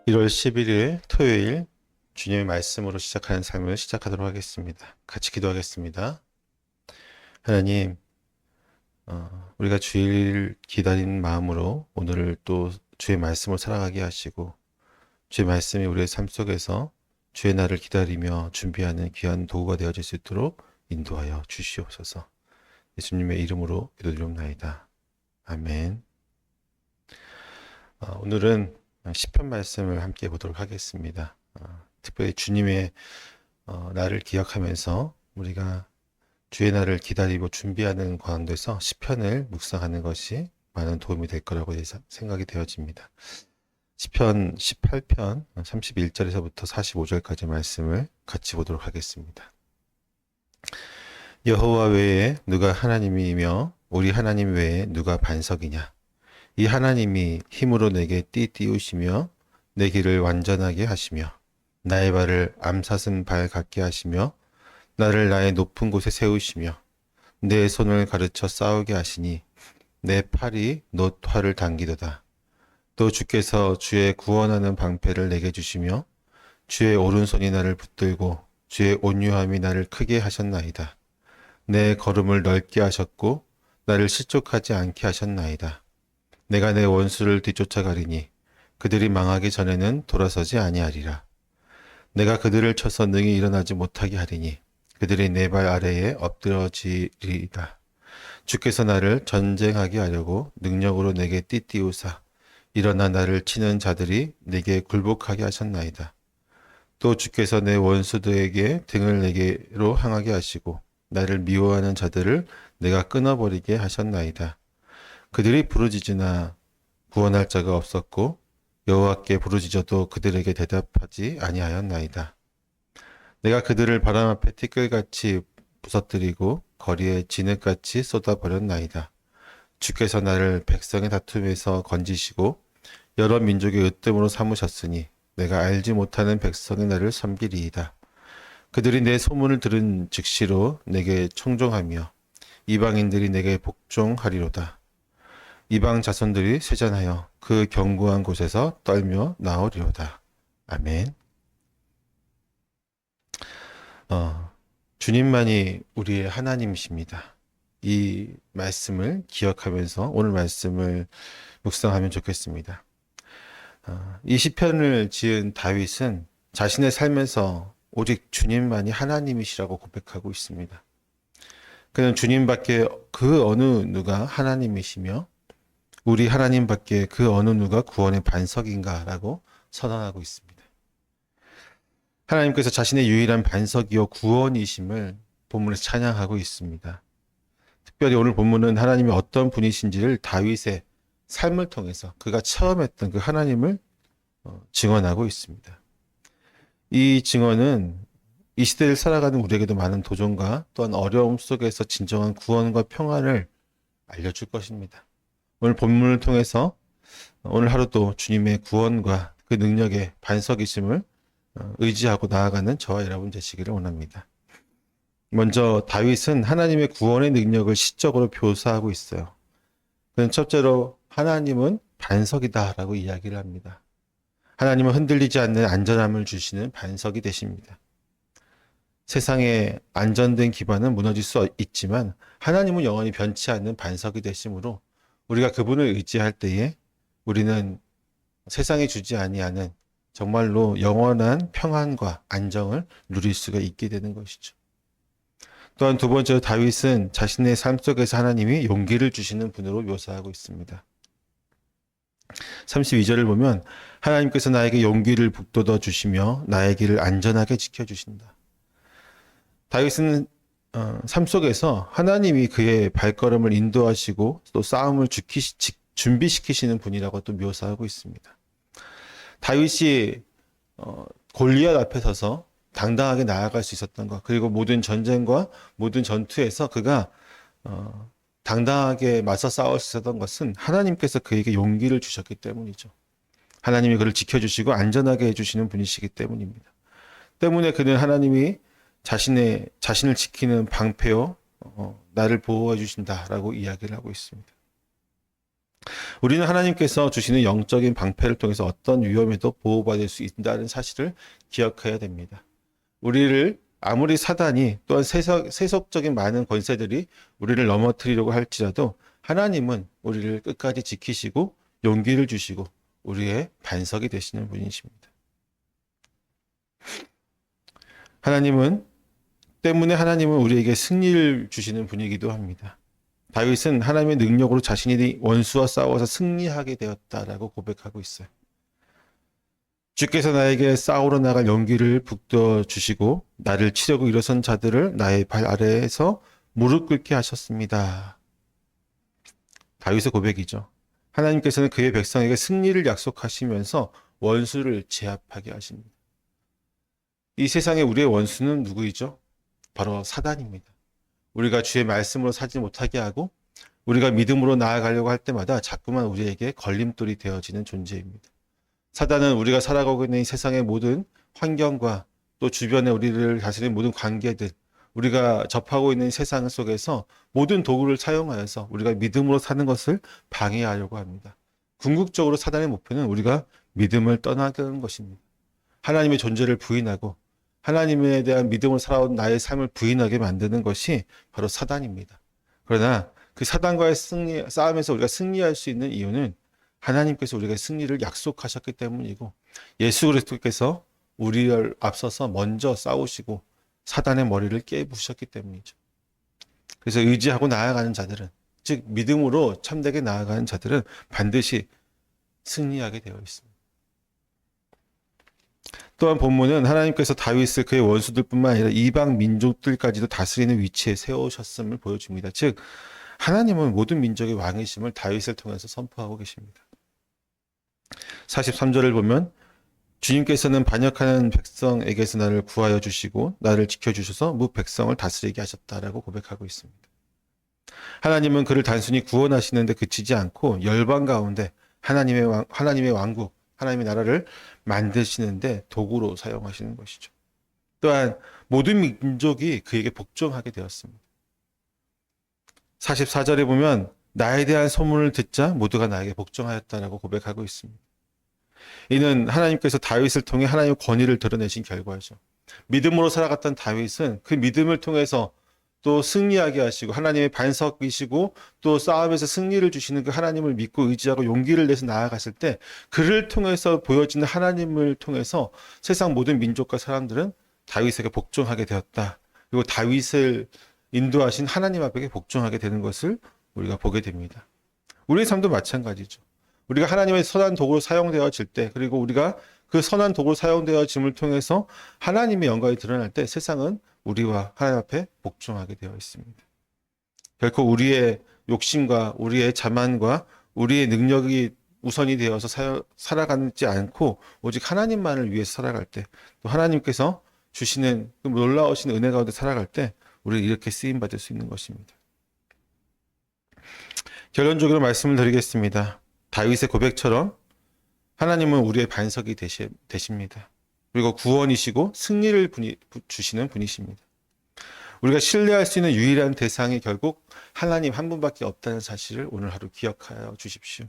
1월 11일 토요일 주님의 말씀으로 시작하는 삶을 시작하도록 하겠습니다. 같이 기도하겠습니다. 하나님, 우리가 주일 기다리는 마음으로 오늘을 또 주의 말씀을 살아가게 하시고 주의 말씀이 우리의 삶 속에서 주의 날을 기다리며 준비하는 귀한 도구가 되어질 수 있도록 인도하여 주시옵소서. 예수님의 이름으로 기도드리옵나이다. 아멘. 오늘은 시편 말씀을 함께 보도록 하겠습니다. 특별히 주님의 날을 기억하면서 우리가 주의 날을 기다리고 준비하는 가운데서 시편을 묵상하는 것이 많은 도움이 될 거라고 생각이 되어집니다. 시편 18편 31절에서부터 45절까지 말씀을 같이 보도록 하겠습니다. 여호와 외에 누가 하나님이며 우리 하나님 외에 누가 반석이냐. 이 하나님이 힘으로 내게 띠띠우시며 내 길을 완전하게 하시며 나의 발을 암사슴 발 같게 하시며 나를 나의 높은 곳에 세우시며 내 손을 가르쳐 싸우게 하시니 내 팔이 놋 활을 당기도다. 또 주께서 주의 구원하는 방패를 내게 주시며 주의 오른손이 나를 붙들고 주의 온유함이 나를 크게 하셨나이다. 내 걸음을 넓게 하셨고 나를 실족하지 않게 하셨나이다. 내가 내 원수를 뒤쫓아가리니 그들이 망하기 전에는 돌아서지 아니하리라. 내가 그들을 쳐서 능히 일어나지 못하게 하리니 그들이 내 발 아래에 엎드러지리이다. 주께서 나를 전쟁하게 하려고 능력으로 내게 띠띠우사 일어나 나를 치는 자들이 내게 굴복하게 하셨나이다. 또 주께서 내 원수들에게 등을 내게로 향하게 하시고 나를 미워하는 자들을 내가 끊어버리게 하셨나이다. 그들이 부르짖으나 구원할 자가 없었고 여호와께 부르짖어도 그들에게 대답하지 아니하였나이다. 내가 그들을 바람 앞에 티끌같이 부서뜨리고 거리에 진흙같이 쏟아버렸나이다. 주께서 나를 백성의 다툼에서 건지시고 여러 민족의 으뜸으로 삼으셨으니 내가 알지 못하는 백성이 나를 섬기리이다. 그들이 내 소문을 들은 즉시로 내게 청종하며 이방인들이 내게 복종하리로다. 이방 자손들이 쇠잔하여 그 견고한 곳에서 떨며 나오리로다. 아멘. 주님만이 우리의 하나님이십니다. 이 말씀을 기억하면서 오늘 말씀을 묵상하면 좋겠습니다. 이 시편을 지은 다윗은 자신의 삶에서 오직 주님만이 하나님이시라고 고백하고 있습니다. 그는 주님밖에 그 어느 누가 하나님이시며 우리 하나님밖에 그 어느 누가 구원의 반석인가라고 선언하고 있습니다. 하나님께서 자신의 유일한 반석이요 구원이심을 본문에서 찬양하고 있습니다. 특별히 오늘 본문은 하나님이 어떤 분이신지를 다윗의 삶을 통해서 그가 체험했던 그 하나님을 증언하고 있습니다. 이 증언은 이 시대를 살아가는 우리에게도 많은 도전과 또한 어려움 속에서 진정한 구원과 평안을 알려줄 것입니다. 오늘 본문을 통해서 오늘 하루도 주님의 구원과 그 능력의 반석이심을 의지하고 나아가는 저와 여러분 되시기를 원합니다. 먼저 다윗은 하나님의 구원의 능력을 시적으로 묘사하고 있어요. 그는 첫째로 하나님은 반석이다라고 이야기를 합니다. 하나님은 흔들리지 않는 안전함을 주시는 반석이 되십니다. 세상에 안전된 기반은 무너질 수 있지만 하나님은 영원히 변치 않는 반석이 되시므로 우리가 그분을 의지할 때에 우리는 세상이 주지 아니하는 정말로 영원한 평안과 안정을 누릴 수가 있게 되는 것이죠. 또한 두 번째로 다윗은 자신의 삶 속에서 하나님이 용기를 주시는 분으로 묘사하고 있습니다. 32절을 보면 하나님께서 나에게 용기를 북돋워 주시며 나의 길을 안전하게 지켜주신다. 다윗은 삶 속에서 하나님이 그의 발걸음을 인도하시고 또 싸움을 준비시키시는 분이라고 또 묘사하고 있습니다. 다윗이 골리앗 앞에 서서 당당하게 나아갈 수 있었던 것, 그리고 모든 전쟁과 모든 전투에서 그가 당당하게 맞서 싸울 수 있었던 것은 하나님께서 그에게 용기를 주셨기 때문이죠. 하나님이 그를 지켜주시고 안전하게 해주시는 분이시기 때문입니다. 때문에 그는 하나님이 자신을 지키는 방패요, 나를 보호해 주신다라고 이야기를 하고 있습니다. 우리는 하나님께서 주시는 영적인 방패를 통해서 어떤 위험에도 보호받을 수 있다는 사실을 기억해야 됩니다. 우리를 아무리 사단이 또한 세속적인 많은 권세들이 우리를 넘어뜨리려고 할지라도 하나님은 우리를 끝까지 지키시고 용기를 주시고 우리의 반석이 되시는 분이십니다. 하나님은 우리에게 승리를 주시는 분이기도 합니다. 다윗은 하나님의 능력으로 자신이 원수와 싸워서 승리하게 되었다라고 고백하고 있어요. 주께서 나에게 싸우러 나갈 용기를 북돋워 주시고 나를 치려고 일어선 자들을 나의 발 아래에서 무릎 꿇게 하셨습니다. 다윗의 고백이죠. 하나님께서는 그의 백성에게 승리를 약속하시면서 원수를 제압하게 하십니다. 이 세상에 우리의 원수는 누구이죠? 바로 사단입니다. 우리가 주의 말씀으로 살지 못하게 하고 우리가 믿음으로 나아가려고 할 때마다 자꾸만 우리에게 걸림돌이 되어지는 존재입니다. 사단은 우리가 살아가고 있는 이 세상의 모든 환경과 또 주변에 우리를 다스리는 모든 관계들, 우리가 접하고 있는 세상 속에서 모든 도구를 사용하여서 우리가 믿음으로 사는 것을 방해하려고 합니다. 궁극적으로 사단의 목표는 우리가 믿음을 떠나게 하는 것입니다. 하나님의 존재를 부인하고 하나님에 대한 믿음으로 살아온 나의 삶을 부인하게 만드는 것이 바로 사단입니다. 그러나 그 사단과의 싸움에서 우리가 승리할 수 있는 이유는 하나님께서 우리에게 승리를 약속하셨기 때문이고 예수 그리스도께서 우리를 앞서서 먼저 싸우시고 사단의 머리를 깨부셨기 때문이죠. 그래서 의지하고 나아가는 자들은, 즉 믿음으로 참되게 나아가는 자들은 반드시 승리하게 되어 있습니다. 또한 본문은 하나님께서 다윗을 그의 원수들뿐만 아니라 이방 민족들까지도 다스리는 위치에 세우셨음을 보여줍니다. 즉 하나님은 모든 민족의 왕이심을 다윗을 통해서 선포하고 계십니다. 43절을 보면 주님께서는 반역하는 백성에게서 나를 구하여 주시고 나를 지켜주셔서 무 백성을 다스리게 하셨다라고 고백하고 있습니다. 하나님은 그를 단순히 구원하시는데 그치지 않고 열방 가운데 하나님의 왕국, 하나님의 나라를 만드시는데 도구로 사용하시는 것이죠. 또한 모든 민족이 그에게 복종하게 되었습니다. 44절에 보면 나에 대한 소문을 듣자 모두가 나에게 복종하였다라고 고백하고 있습니다. 이는 하나님께서 다윗을 통해 하나님의 권위를 드러내신 결과죠. 믿음으로 살아갔던 다윗은 그 믿음을 통해서 또 승리하게 하시고 하나님의 반석이시고 또 싸움에서 승리를 주시는 그 하나님을 믿고 의지하고 용기를 내서 나아갔을 때 그를 통해서 보여지는 하나님을 통해서 세상 모든 민족과 사람들은 다윗에게 복종하게 되었다. 그리고 다윗을 인도하신 하나님 앞에 복종하게 되는 것을 우리가 보게 됩니다. 우리의 삶도 마찬가지죠. 우리가 하나님의 선한 도구로 사용되어질 때, 그리고 우리가 그 선한 도구로 사용되어짐을 통해서 하나님의 영광이 드러날 때 세상은 우리와 하나님 앞에 복종하게 되어 있습니다. 결코 우리의 욕심과 우리의 자만과 우리의 능력이 우선이 되어서 살아가지 않고 오직 하나님만을 위해서 살아갈 때, 또 하나님께서 주시는 그 놀라우신 은혜 가운데 살아갈 때 우리는 이렇게 쓰임받을 수 있는 것입니다. 결론적으로 말씀을 드리겠습니다. 다윗의 고백처럼 하나님은 우리의 반석이 되십니다. 그리고 구원이시고 승리를 주시는 분이십니다. 우리가 신뢰할 수 있는 유일한 대상이 결국 하나님 한 분밖에 없다는 사실을 오늘 하루 기억하여 주십시오.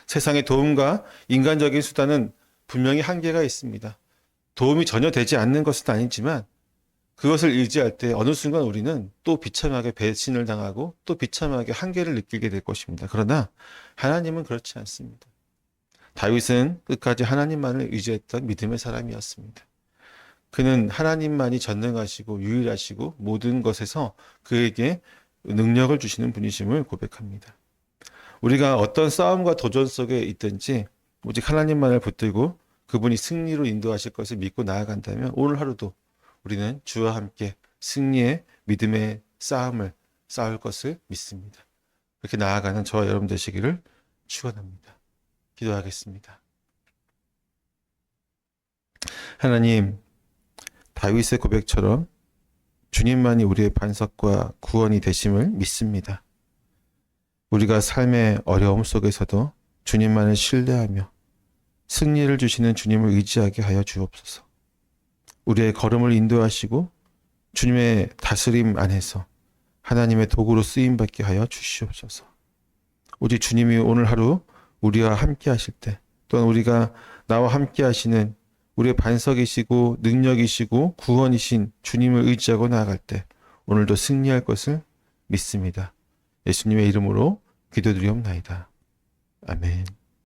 세상의 도움과 인간적인 수단은 분명히 한계가 있습니다. 도움이 전혀 되지 않는 것은 아니지만 그것을 의지할 때 어느 순간 우리는 또 비참하게 배신을 당하고 또 비참하게 한계를 느끼게 될 것입니다. 그러나 하나님은 그렇지 않습니다. 다윗은 끝까지 하나님만을 의지했던 믿음의 사람이었습니다. 그는 하나님만이 전능하시고 유일하시고 모든 것에서 그에게 능력을 주시는 분이심을 고백합니다. 우리가 어떤 싸움과 도전 속에 있든지 오직 하나님만을 붙들고 그분이 승리로 인도하실 것을 믿고 나아간다면 오늘 하루도 우리는 주와 함께 승리의 믿음의 싸움을 싸울 것을 믿습니다. 그렇게 나아가는 저와 여러분 되시기를 축원합니다. 기도하겠습니다. 하나님, 다윗의 고백처럼 주님만이 우리의 반석과 구원이 되심을 믿습니다. 우리가 삶의 어려움 속에서도 주님만을 신뢰하며 승리를 주시는 주님을 의지하게 하여 주옵소서. 우리의 걸음을 인도하시고 주님의 다스림 안에서 하나님의 도구로 쓰임받게 하여 주시옵소서. 오직 주님이 오늘 하루 우리와 함께 하실 때, 또한 우리가 나와 함께 하시는 우리의 반석이시고 능력이시고 구원이신 주님을 의지하고 나아갈 때 오늘도 승리할 것을 믿습니다. 예수님의 이름으로 기도드리옵나이다. 아멘.